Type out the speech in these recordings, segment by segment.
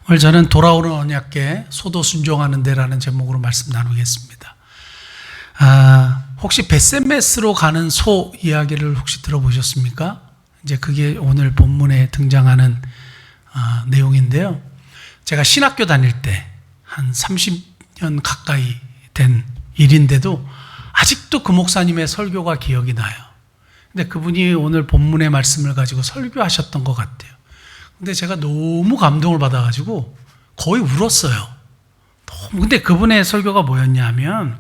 오늘 저는 돌아오는 언약궤 소도 순종하는 데라는 제목으로 말씀 나누겠습니다. 혹시 벳세메스로 가는 소 이야기를 혹시 들어보셨습니까? 이제 그게 오늘 본문에 등장하는 내용인데요. 제가 신학교 다닐 때 한 30년 가까이 된 일인데도 아직도 그 목사님의 설교가 기억이 나요. 근데 그분이 오늘 본문의 말씀을 가지고 설교하셨던 것 같아요. 근데 제가 너무 감동을 받아가지고 거의 울었어요. 근데 그분의 설교가 뭐였냐 하면,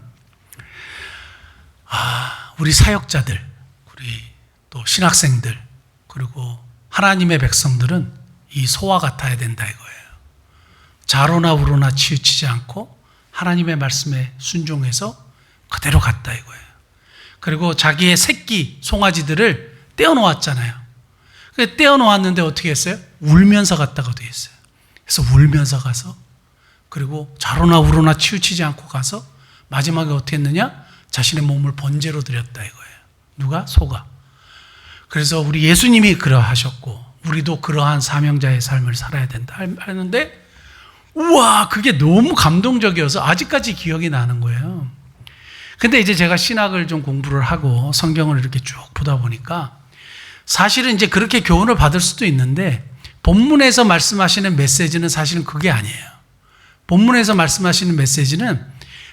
우리 사역자들, 우리 또 신학생들, 그리고 하나님의 백성들은 이 소와 같아야 된다 이거예요. 좌로나 우로나 치우치지 않고 하나님의 말씀에 순종해서 그대로 갔다 이거예요. 그리고 자기의 새끼 송아지들을 떼어놓았잖아요. 떼어놓았는데 어떻게 했어요? 울면서 갔다가 어떻게 했어요? 그래서 울면서 가서, 그리고 좌로나 우로나 치우치지 않고 가서 마지막에 어떻게 했느냐? 자신의 몸을 번제로 드렸다 이거예요. 누가? 소가. 그래서 우리 예수님이 그러하셨고 우리도 그러한 사명자의 삶을 살아야 된다 하는데, 우와, 그게 너무 감동적이어서 아직까지 기억이 나는 거예요. 근데 이제 제가 신학을 좀 공부를 하고 성경을 이렇게 쭉 보다 보니까 사실은 이제 그렇게 교훈을 받을 수도 있는데, 본문에서 말씀하시는 메시지는 사실은 그게 아니에요. 본문에서 말씀하시는 메시지는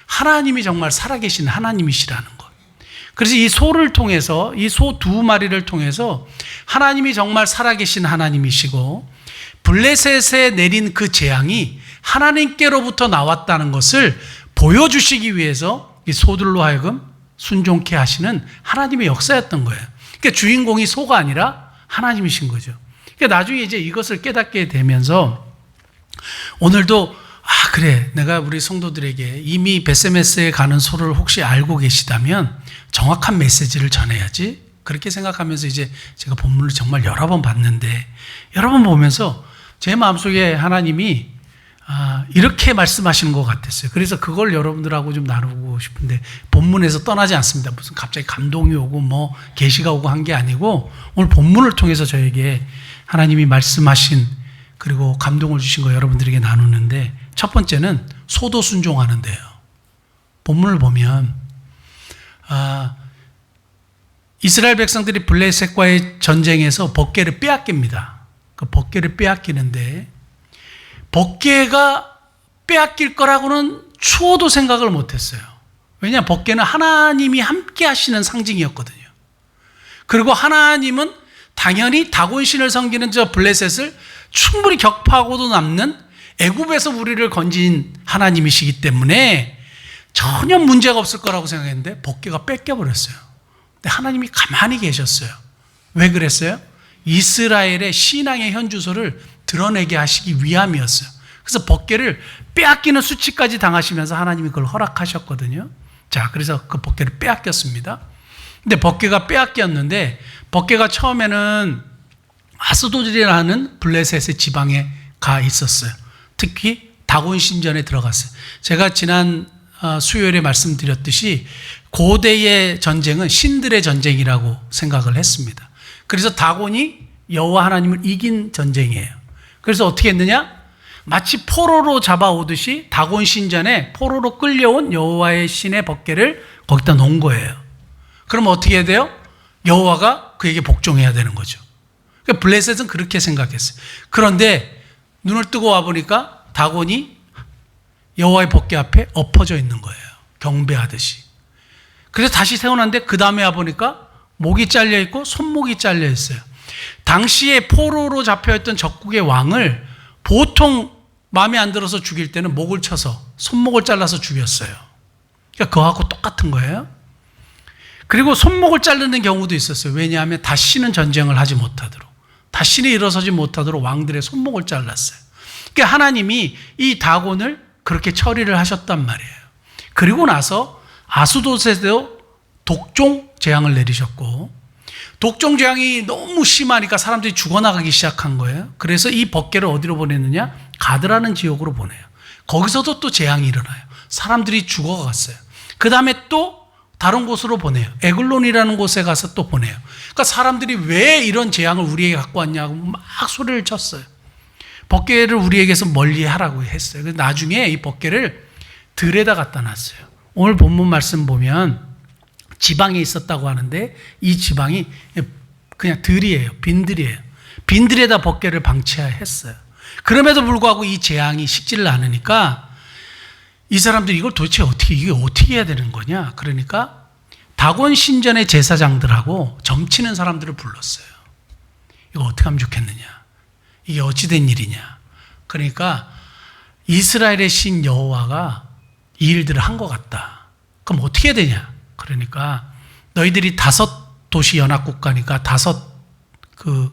하나님이 정말 살아계신 하나님이시라는 것. 그래서 이 소를 통해서, 이 소 두 마리를 통해서 하나님이 정말 살아계신 하나님이시고 블레셋에 내린 그 재앙이 하나님께로부터 나왔다는 것을 보여주시기 위해서 이 소들로 하여금 순종케 하시는 하나님의 역사였던 거예요. 그러니까 주인공이 소가 아니라 하나님이신 거죠. 그러니까 나중에 이제 이것을 깨닫게 되면서 오늘도 그래, 내가 우리 성도들에게 이미 벳세메스에 가는 소를 혹시 알고 계시다면 정확한 메시지를 전해야지, 그렇게 생각하면서 이제 제가 본문을 정말 여러 번 봤는데, 여러 번 보면서 제 마음속에 하나님이 이렇게 말씀하시는 것 같았어요. 그래서 그걸 여러분들하고 좀 나누고 싶은데, 본문에서 떠나지 않습니다. 무슨 갑자기 감동이 오고 뭐 계시가 오고 한 게 아니고, 오늘 본문을 통해서 저에게 하나님이 말씀하신, 그리고 감동을 주신 거 여러분들에게 나누는데, 첫 번째는 소도 순종하는데요. 본문을 보면 이스라엘 백성들이 블레셋과의 전쟁에서 법궤를 빼앗깁니다. 그 법궤를 빼앗기는데, 법궤가 빼앗길 거라고는 추호도 생각을 못했어요. 왜냐, 법궤는 하나님이 함께 하시는 상징이었거든요. 그리고 하나님은 당연히 다곤신을 섬기는 저 블레셋을 충분히 격파하고도 남는 애굽에서 우리를 건진 하나님이시기 때문에 전혀 문제가 없을 거라고 생각했는데 법궤가 뺏겨버렸어요. 근데 하나님이 가만히 계셨어요. 왜 그랬어요? 이스라엘의 신앙의 현주소를 드러내게 하시기 위함이었어요. 그래서 법궤를 빼앗기는 수치까지 당하시면서 하나님이 그걸 허락하셨거든요. 자, 그래서 그 법궤를 빼앗겼습니다. 근데 법궤가 빼앗겼는데, 법궤가 처음에는 아스도드라는 블레셋의 지방에 가 있었어요. 특히 다곤 신전에 들어갔어요. 제가 지난 수요일에 말씀드렸듯이 고대의 전쟁은 신들의 전쟁이라고 생각을 했습니다. 그래서 다곤이 여호와 하나님을 이긴 전쟁이에요. 그래서 어떻게 했느냐? 마치 포로로 잡아오듯이 다곤 신전에 포로로 끌려온 여호와의 신의 법궤를 거기다 놓은 거예요. 그럼 어떻게 해야 돼요? 여호와가 그에게 복종해야 되는 거죠. 그러니까 블레셋은 그렇게 생각했어요. 그런데 눈을 뜨고 와보니까 다곤이 여호와의 법궤 앞에 엎어져 있는 거예요. 경배하듯이. 그래서 다시 세워놨는데 그 다음에 와보니까 목이 잘려있고 손목이 잘려있어요. 당시에 포로로 잡혀있던 적국의 왕을 보통 마음에 안 들어서 죽일 때는 목을 쳐서 손목을 잘라서 죽였어요. 그러니까 그거하고 똑같은 거예요. 그리고 손목을 자르는 경우도 있었어요. 왜냐하면 다시는 전쟁을 하지 못하도록, 다시는 일어서지 못하도록 왕들의 손목을 잘랐어요. 그러니까 하나님이 이 다곤을 그렇게 처리를 하셨단 말이에요. 그리고 나서 아스도스에도 독종 재앙을 내리셨고, 독종 재앙이 너무 심하니까 사람들이 죽어나가기 시작한 거예요. 그래서 이 법궤를 어디로 보냈느냐? 가드라는 지역으로 보내요. 거기서도 또 재앙이 일어나요. 사람들이 죽어갔어요. 그 다음에 또 다른 곳으로 보내요. 에글론이라는 곳에 가서 또 보내요. 그러니까 사람들이 왜 이런 재앙을 우리에게 갖고 왔냐고 막 소리를 쳤어요. 법궤를 우리에게서 멀리 하라고 했어요. 그래서 나중에 이 법궤를 들에다 갖다 놨어요. 오늘 본문 말씀 보면 지방에 있었다고 하는데 이 지방이 그냥 들이에요. 빈들이에요. 빈들에다 법궤를 방치했어요. 그럼에도 불구하고 이 재앙이 식지를 않으니까 이 사람들이 이걸 도대체 이게 어떻게 해야 되는 거냐? 그러니까 다곤 신전의 제사장들하고 점치는 사람들을 불렀어요. 이거 어떻게 하면 좋겠느냐? 이게 어찌된 일이냐? 그러니까 이스라엘의 신 여호와가 이 일들을 한 것 같다. 그럼 어떻게 해야 되냐? 그러니까 너희들이 5도시 연합국가니까 5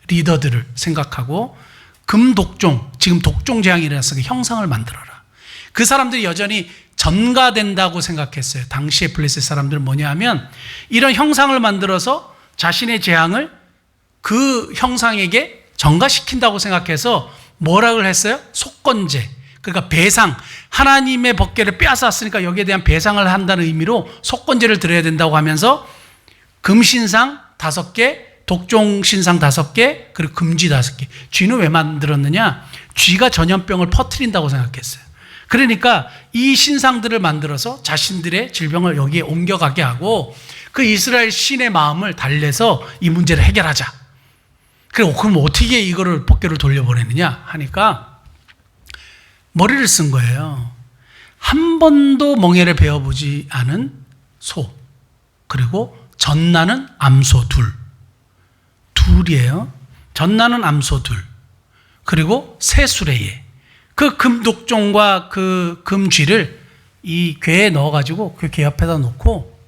리더들을 생각하고 금독종, 지금 독종 재앙이 일어났으니까 형상을 만들어라. 그 사람들이 여전히 전가된다고 생각했어요. 당시의 블레셋 사람들은 뭐냐 하면 이런 형상을 만들어서 자신의 재앙을 그 형상에게 전가시킨다고 생각해서 뭐라고 했어요? 속건제. 그러니까 배상. 하나님의 법궤를 빼앗았으니까 여기에 대한 배상을 한다는 의미로 속건제를 드려야 된다고 하면서 금신상 5개, 독종신상 5개, 그리고 금쥐 5개. 쥐는 왜 만들었느냐? 쥐가 전염병을 퍼뜨린다고 생각했어요. 그러니까 이 신상들을 만들어서 자신들의 질병을 여기에 옮겨가게 하고 그 이스라엘 신의 마음을 달래서 이 문제를 해결하자. 그럼 어떻게 이거를 법궤를 돌려보내느냐 하니까 머리를 쓴 거예요. 한 번도 멍에를 베어보지 않은 소, 그리고 젖나는 암소 둘이에요. 젖나는 암소 2, 그리고 새수레예. 그 금독종과 그 금쥐를 이 궤에 넣어가지고 그 궤 옆에다 놓고,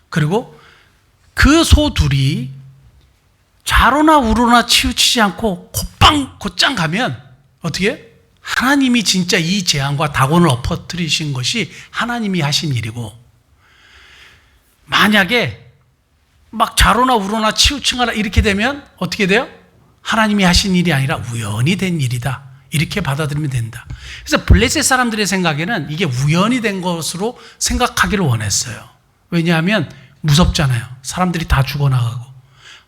그리고 그 소 2이 좌로나 우로나 치우치지 않고 곧장 가면 어떻게 해요? 하나님이 진짜 이 재앙과 다곤을 엎어뜨리신 것이 하나님이 하신 일이고, 만약에 막 좌로나 우로나 치우치거나 이렇게 되면 어떻게 돼요? 하나님이 하신 일이 아니라 우연히 된 일이다. 이렇게 받아들이면 된다. 그래서 블레셋 사람들의 생각에는 이게 우연히 된 것으로 생각하기를 원했어요. 왜냐하면 무섭잖아요. 사람들이 다 죽어나가고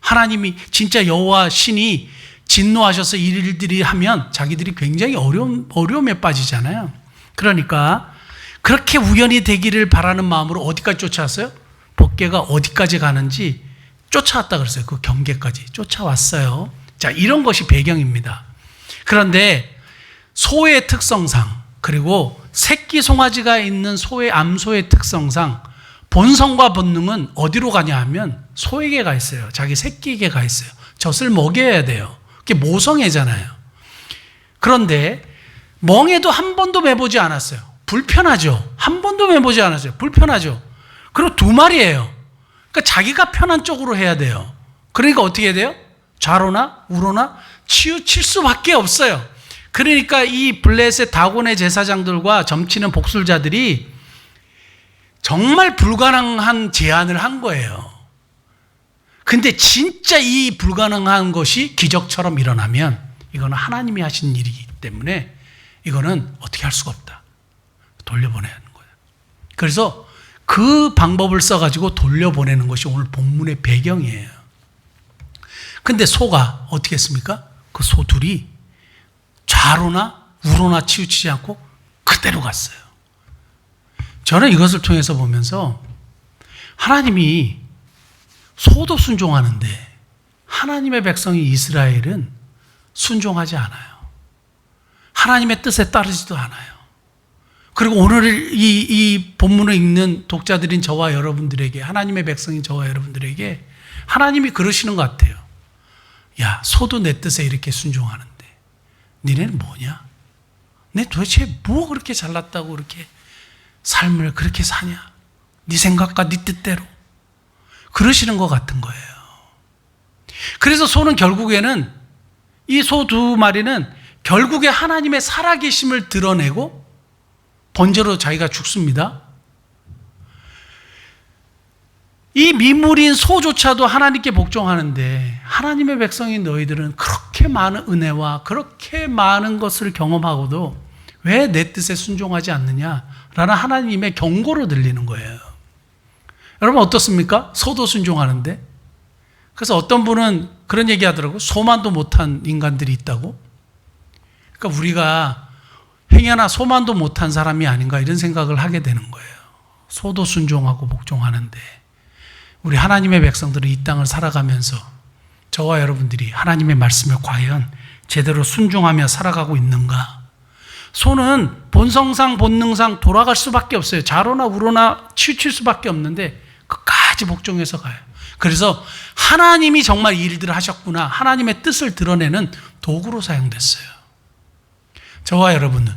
하나님이 진짜 여호와 신이 진노하셔서 이 일들이 하면 자기들이 굉장히 어려움에 빠지잖아요. 그러니까 그렇게 우연히 되기를 바라는 마음으로 어디까지 쫓아왔어요? 법궤가 어디까지 가는지 쫓아왔다 그랬어요. 그 경계까지 쫓아왔어요. 자, 이런 것이 배경입니다. 그런데 소의 특성상, 그리고 새끼 송아지가 있는 암소의 특성상 본성과 본능은 어디로 가냐 하면 소에게 가 있어요. 자기 새끼에게 가 있어요. 젖을 먹여야 돼요. 그게 모성애잖아요. 그런데 멍에도 한 번도 매보지 않았어요. 불편하죠. 한 번도 매보지 않았어요. 불편하죠. 그리고 2마리예요. 그러니까 자기가 편한 쪽으로 해야 돼요. 그러니까 어떻게 해야 돼요? 좌로나 우로나 치우칠 수밖에 없어요. 그러니까 이 블레셋 다곤의 제사장들과 점치는 복술자들이 정말 불가능한 제안을 한 거예요. 근데 진짜 이 불가능한 것이 기적처럼 일어나면 이거는 하나님이 하신 일이기 때문에 이거는 어떻게 할 수가 없다. 돌려보내야 하는 거예요. 그래서 그 방법을 써가지고 돌려보내는 것이 오늘 본문의 배경이에요. 근데 소가 어떻게 했습니까? 그 소 2이 좌로나 우로나 치우치지 않고 그대로 갔어요. 저는 이것을 통해서 보면서 하나님이 소도 순종하는데 하나님의 백성이 이스라엘은 순종하지 않아요. 하나님의 뜻에 따르지도 않아요. 그리고 오늘 이 본문을 읽는 독자들인 저와 여러분들에게, 하나님의 백성인 저와 여러분들에게 하나님이 그러시는 것 같아요. 야, 소도 내 뜻에 이렇게 순종하는데 니네는 뭐냐? 내 도대체 뭐 그렇게 잘났다고 그렇게 삶을 그렇게 사냐? 네 생각과 네 뜻대로. 그러시는 것 같은 거예요. 그래서 소는 결국에는, 이 소 2마리는 결국에 하나님의 살아계심을 드러내고 번제로 자기가 죽습니다. 이 미물인 소조차도 하나님께 복종하는데 하나님의 백성인 너희들은 그렇게 많은 은혜와 그렇게 많은 것을 경험하고도 왜 내 뜻에 순종하지 않느냐라는 하나님의 경고로 들리는 거예요. 여러분 어떻습니까? 소도 순종하는데. 그래서 어떤 분은 그런 얘기 하더라고요. 소만도 못한 인간들이 있다고. 그러니까 우리가 행여나 소만도 못한 사람이 아닌가 이런 생각을 하게 되는 거예요. 소도 순종하고 복종하는데 우리 하나님의 백성들은 이 땅을 살아가면서 저와 여러분들이 하나님의 말씀에 과연 제대로 순종하며 살아가고 있는가? 소는 본성상 본능상 돌아갈 수밖에 없어요. 자로나 우로나 치우칠 수밖에 없는데 끝까지 복종해서 가요. 그래서 하나님이 정말 이 일들을 하셨구나, 하나님의 뜻을 드러내는 도구로 사용됐어요. 저와 여러분은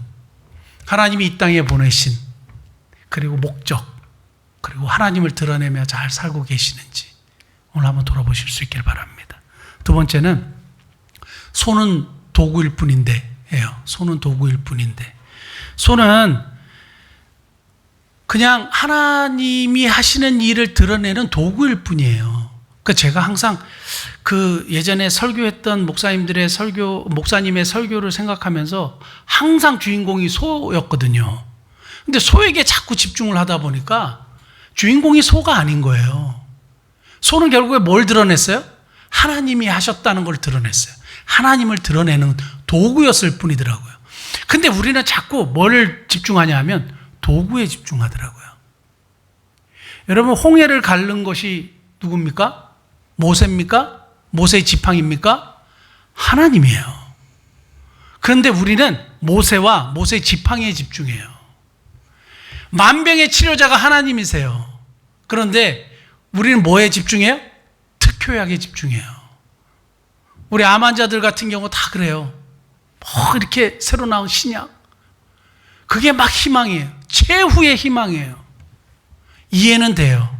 하나님이 이 땅에 보내신 그리고 목적 그리고 하나님을 드러내며 잘 살고 계시는지 오늘 한번 돌아보실 수 있길 바랍니다. 두 번째는 소는 도구일 뿐인데 소는 도구일 뿐인데 소는 그냥 하나님이 하시는 일을 드러내는 도구일 뿐이에요. 제가 항상 예전에 설교했던 목사님의 설교를 생각하면서 항상 주인공이 소였거든요. 근데 소에게 자꾸 집중을 하다 보니까 주인공이 소가 아닌 거예요. 소는 결국에 뭘 드러냈어요? 하나님이 하셨다는 걸 드러냈어요. 하나님을 드러내는 도구였을 뿐이더라고요. 근데 우리는 자꾸 뭘 집중하냐 하면 도구에 집중하더라고요. 여러분, 홍해를 가른 것이 누굽니까? 모세입니까? 모세의 지팡이입니까? 하나님이에요. 그런데 우리는 모세와 모세의 지팡이에 집중해요. 만병의 치료자가 하나님이세요. 그런데 우리는 뭐에 집중해요? 특효약에 집중해요. 우리 암 환자들 같은 경우 다 그래요. 이렇게 새로 나온 신약. 그게 막 희망이에요. 최후의 희망이에요. 이해는 돼요.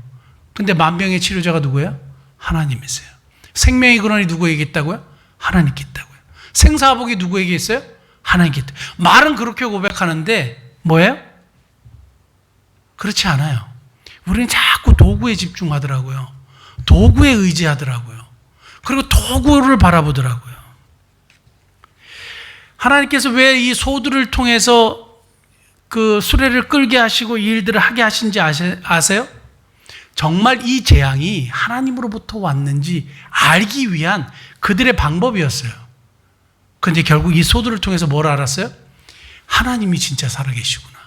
근데 만병의 치료자가 누구예요? 하나님이세요. 생명의 근원이 누구에게 있다고요? 하나님께 있다고요. 생사복이 누구에게 있어요? 하나님께 있다. 말은 그렇게 고백하는데 뭐예요? 그렇지 않아요. 우리는 자꾸 도구에 집중하더라고요. 도구에 의지하더라고요. 그리고 도구를 바라보더라고요. 하나님께서 왜 이 소들을 통해서 수레를 끌게 하시고 이 일들을 하게 하신지 아세요? 정말 이 재앙이 하나님으로부터 왔는지 알기 위한 그들의 방법이었어요. 그런데 결국 이 소들을 통해서 뭘 알았어요? 하나님이 진짜 살아계시구나.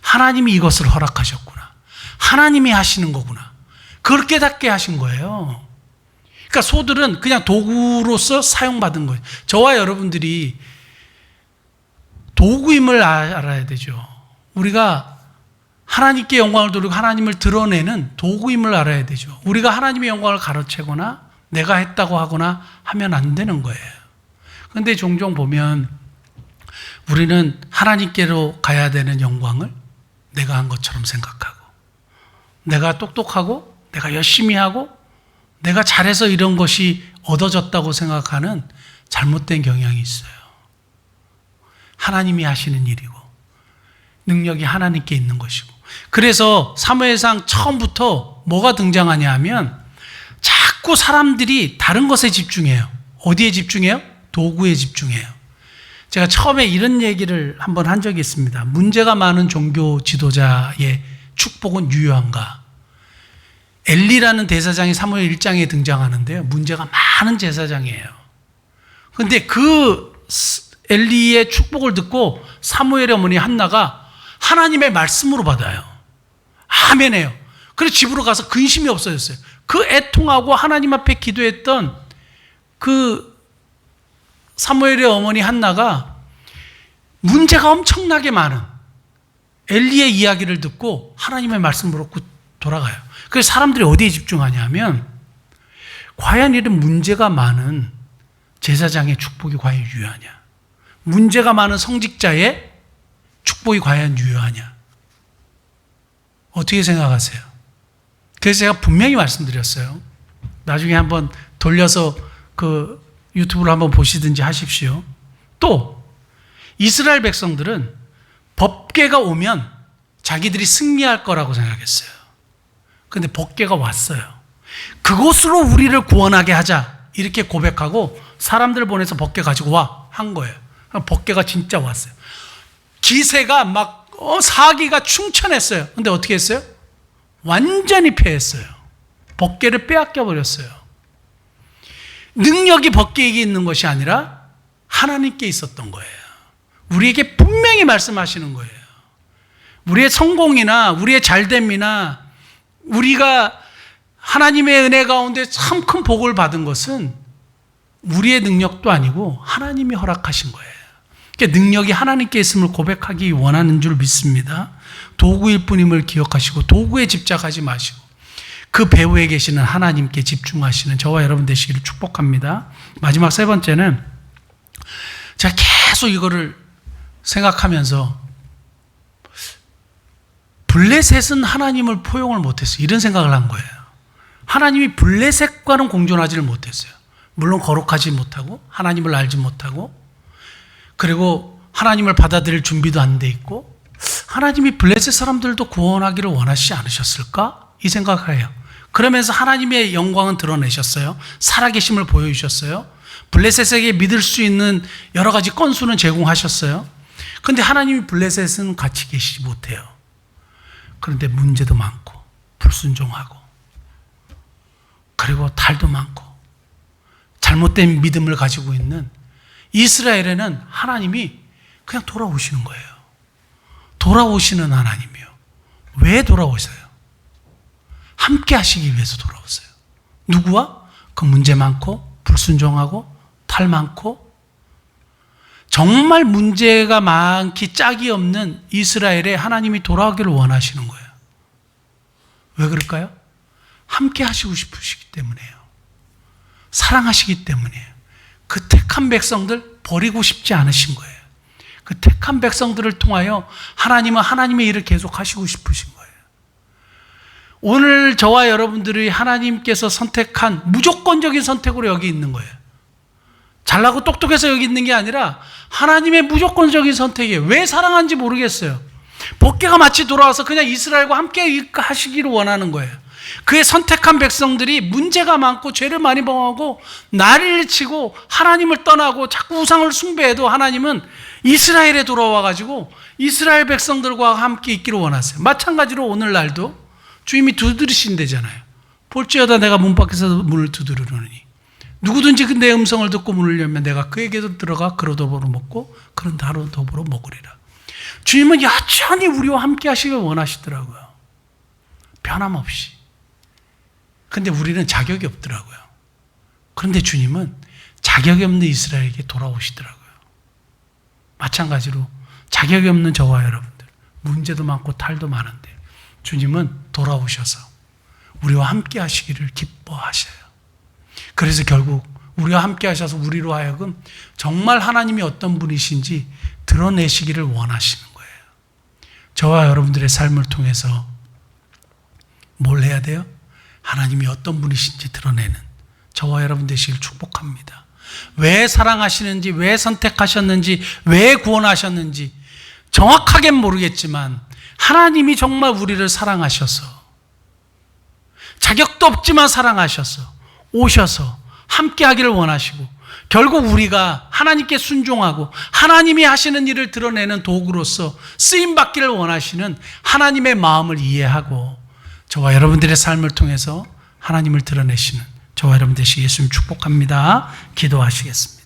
하나님이 이것을 허락하셨구나. 하나님이 하시는 거구나. 그걸 깨닫게 하신 거예요. 그러니까 소들은 그냥 도구로서 사용받은 거예요. 저와 여러분들이 도구임을 알아야 되죠. 우리가 하나님께 영광을 돌리고 하나님을 드러내는 도구임을 알아야 되죠. 우리가 하나님의 영광을 가로채거나 내가 했다고 하거나 하면 안 되는 거예요. 그런데 종종 보면 우리는 하나님께로 가야 되는 영광을 내가 한 것처럼 생각하고 내가 똑똑하고 내가 열심히 하고 내가 잘해서 이런 것이 얻어졌다고 생각하는 잘못된 경향이 있어요. 하나님이 하시는 일이고 능력이 하나님께 있는 것이고 그래서 사무엘상 처음부터 뭐가 등장하냐 하면 자꾸 사람들이 다른 것에 집중해요. 어디에 집중해요? 도구에 집중해요. 제가 처음에 이런 얘기를 한번 한 적이 있습니다. 문제가 많은 종교 지도자의 축복은 유효한가? 엘리라는 대사장이 사무엘 1장에 등장하는데요. 문제가 많은 제사장이에요. 그런데 엘리의 축복을 듣고 사무엘의 어머니 한나가 하나님의 말씀으로 받아요. 아멘해요. 그래서 집으로 가서 근심이 없어졌어요. 애통하고 하나님 앞에 기도했던 사무엘의 어머니 한나가 문제가 엄청나게 많은 엘리의 이야기를 듣고 하나님의 말씀으로 돌아가요. 그래서 사람들이 어디에 집중하냐면 과연 이런 문제가 많은 제사장의 축복이 과연 유효하냐? 문제가 많은 성직자의 축복이 과연 유효하냐? 어떻게 생각하세요? 그래서 제가 분명히 말씀드렸어요. 나중에 한번 돌려서 유튜브로 한번 보시든지 하십시오. 또 이스라엘 백성들은 법궤가 오면 자기들이 승리할 거라고 생각했어요. 그런데 법궤가 왔어요. 그곳으로 우리를 구원하게 하자 이렇게 고백하고 사람들 보내서 법궤 가지고 와 한 거예요. 법궤가 진짜 왔어요. 기세가 막 사기가 충천했어요. 근데 어떻게 했어요? 완전히 패했어요. 법궤를 빼앗겨 버렸어요. 능력이 법궤에게 있는 것이 아니라 하나님께 있었던 거예요. 우리에게 분명히 말씀하시는 거예요. 우리의 성공이나 우리의 잘됨이나 우리가 하나님의 은혜 가운데 참 큰 복을 받은 것은 우리의 능력도 아니고 하나님이 허락하신 거예요. 그러니까 능력이 하나님께 있음을 고백하기 원하는 줄 믿습니다. 도구일 뿐임을 기억하시고 도구에 집착하지 마시고 그 배후에 계시는 하나님께 집중하시는 저와 여러분 되시기를 축복합니다. 마지막 세 번째는 제가 계속 이거를 생각하면서 블레셋은 하나님을 포용을 못했어요. 이런 생각을 한 거예요. 하나님이 블레셋과는 공존하지를 못했어요. 물론 거룩하지 못하고 하나님을 알지 못하고 그리고 하나님을 받아들일 준비도 안 돼 있고 하나님이 블레셋 사람들도 구원하기를 원하시지 않으셨을까? 이 생각을 해요. 그러면서 하나님의 영광은 드러내셨어요. 살아계심을 보여주셨어요. 블레셋에게 믿을 수 있는 여러 가지 건수는 제공하셨어요. 그런데 하나님이 블레셋은 같이 계시지 못해요. 그런데 문제도 많고 불순종하고 그리고 탈도 많고 잘못된 믿음을 가지고 있는 이스라엘에는 하나님이 그냥 돌아오시는 거예요. 돌아오시는 하나님이요. 왜 돌아오세요? 함께 하시기 위해서 돌아오세요. 누구와? 그 문제 많고 불순종하고 탈 많고 정말 문제가 많기 짝이 없는 이스라엘에 하나님이 돌아오기를 원하시는 거예요. 왜 그럴까요? 함께 하시고 싶으시기 때문이에요. 사랑하시기 때문이에요. 그 택한 백성들 버리고 싶지 않으신 거예요. 그 택한 백성들을 통하여 하나님은 하나님의 일을 계속 하시고 싶으신 거예요. 오늘 저와 여러분들이 하나님께서 선택한 무조건적인 선택으로 여기 있는 거예요. 잘나고 똑똑해서 여기 있는 게 아니라 하나님의 무조건적인 선택이에요. 왜 사랑하는지 모르겠어요. 복개가 마치 돌아와서 그냥 이스라엘과 함께 하시기를 원하는 거예요. 그의 선택한 백성들이 문제가 많고 죄를 많이 범하고 난리를 치고 하나님을 떠나고 자꾸 우상을 숭배해도 하나님은 이스라엘에 돌아와가지고 이스라엘 백성들과 함께 있기를 원하세요. 마찬가지로 오늘날도 주님이 두드리신대잖아요. 볼지어다 내가 문 밖에서 문을 두드리노니 누구든지 내 음성을 듣고 문을 열면 내가 그에게도 들어가 그로 더불어 먹고 그런 다로 더불어 먹으리라. 주님은 여전히 우리와 함께 하시길 원하시더라고요. 변함없이. 근데 우리는 자격이 없더라고요. 그런데 주님은 자격이 없는 이스라엘에게 돌아오시더라고요. 마찬가지로 자격이 없는 저와 여러분들, 문제도 많고 탈도 많은데 주님은 돌아오셔서 우리와 함께 하시기를 기뻐하셔요. 그래서 결국 우리와 함께 하셔서 우리로 하여금 정말 하나님이 어떤 분이신지 드러내시기를 원하시는 거예요. 저와 여러분들의 삶을 통해서 뭘 해야 돼요? 하나님이 어떤 분이신지 드러내는 저와 여러분 되시길 축복합니다. 왜 사랑하시는지, 왜 선택하셨는지, 왜 구원하셨는지 정확하게는 모르겠지만 하나님이 정말 우리를 사랑하셔서 자격도 없지만 사랑하셔서 오셔서 함께 하기를 원하시고 결국 우리가 하나님께 순종하고 하나님이 하시는 일을 드러내는 도구로서 쓰임받기를 원하시는 하나님의 마음을 이해하고 저와 여러분들의 삶을 통해서 하나님을 드러내시는 저와 여러분 되시기 예수님 축복합니다. 기도하시겠습니다.